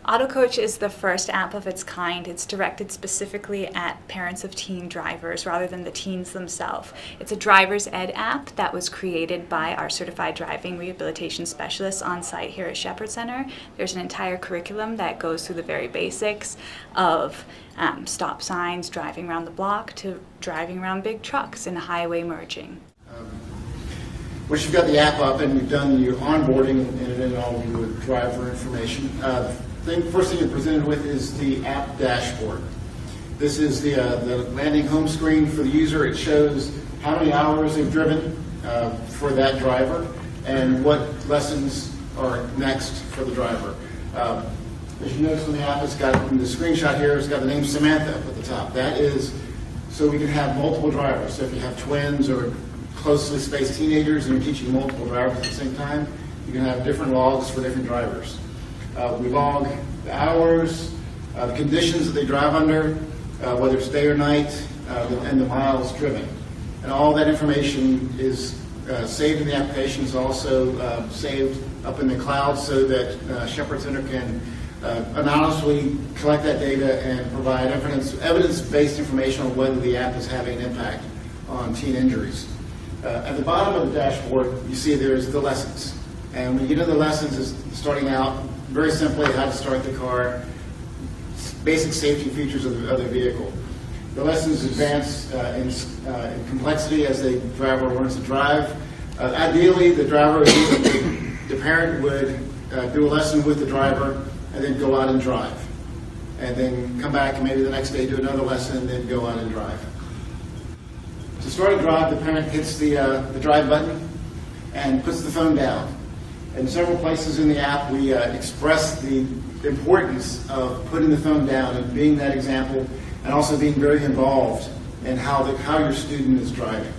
AutoCoach is the first app of its kind. It's directed specifically at parents of teen drivers rather than the teens themselves. It's a driver's ed app that was created by our certified driving rehabilitation specialists on site here at Shepherd Center. There's an entire curriculum that goes through the very basics of stop signs, driving around the block, to driving around big trucks and highway merging. Once you've got the app up and you've done your onboarding and then all your driver information, first thing you're presented with is the app dashboard. This is the landing home screen for the user. It shows how many hours they've driven for that driver and what lessons are next for the driver. As you notice on the app, it's got in the screenshot here, it's got the name Samantha up at the top. That is so we can have multiple drivers. So if you have twins or closely spaced teenagers and you're teaching multiple drivers at the same time, you can have different logs for different drivers. We log the hours, the conditions that they drive under, whether it's day or night, and the miles driven. And all that information is saved in the application. It's also saved up in the cloud so that Shepherd Center can anonymously collect that data and provide evidence-based information on whether the app is having an impact on teen injuries. At the bottom of the dashboard, you see there's the lessons. And when you get into the lessons, it's starting out very simply how to start the car, basic safety features of the vehicle. The lessons advance in complexity as the driver learns to drive. Ideally, the parent would do a lesson with the driver and then go out and drive. And then come back and maybe the next day do another lesson and then go out and drive. To start a drive, the parent hits the drive button and puts the phone down. In several places in the app, we express the importance of putting the phone down and being that example, and also being very involved in how your student is driving.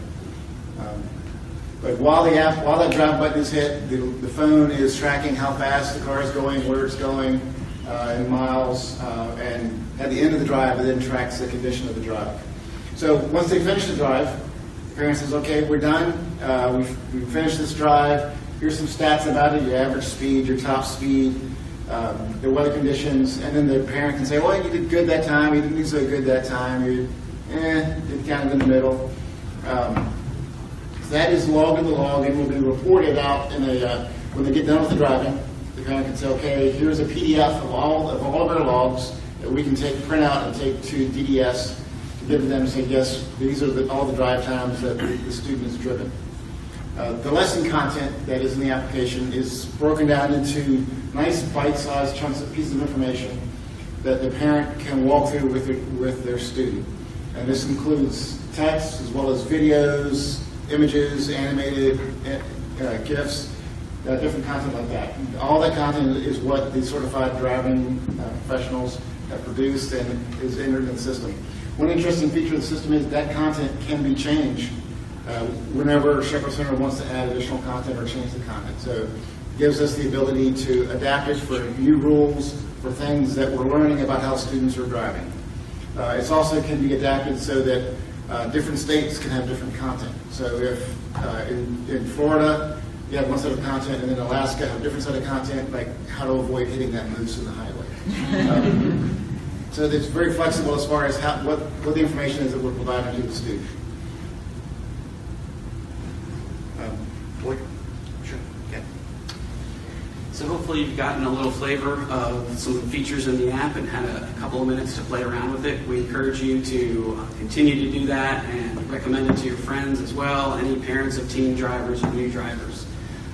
But while that drive button is hit, the phone is tracking how fast the car is going, where it's going, in miles, and at the end of the drive, it then tracks the condition of the drive. So once they finish the drive, the parent says, okay, we're done. We've finished this drive. Here's some stats about it, your average speed, your top speed, the weather conditions, and then the parent can say, well, you did good that time, you didn't do so good that time, you did kind of in the middle. So that is logged in the log and will be reported out in when they get done with the driving. The parent can say, okay, here's a PDF of all of our logs that we can print out and take to DDS to give them and say, yes, these are all the drive times that the student has driven. The lesson content that is in the application is broken down into nice bite-sized chunks of pieces of information that the parent can walk through with their student. And this includes text as well as videos, images, animated GIFs, different content like that. All that content is what the certified driving professionals have produced and is entered in the system. One interesting feature of the system is that content can be changed whenever Shepherd Center wants to add additional content or change the content. So it gives us the ability to adapt it for new rules, for things that we're learning about how students are driving. It also can be adapted so that different states can have different content. So if in Florida you have one set of content and in Alaska have a different set of content, like how to avoid hitting that moose in the highway. So it's very flexible as far as what the information is that we're providing to the student. Sure. Okay. So hopefully you've gotten a little flavor of some of the features in the app and had a couple of minutes to play around with it. We encourage you to continue to do that and recommend it to your friends as well, any parents of teen drivers or new drivers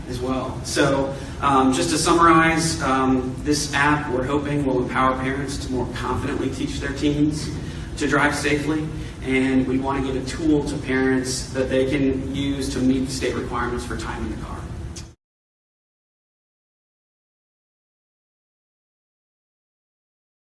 as well. So just to summarize, this app we're hoping will empower parents to more confidently teach their teens to drive safely. And we want to give a tool to parents that they can use to meet the state requirements for time in the car.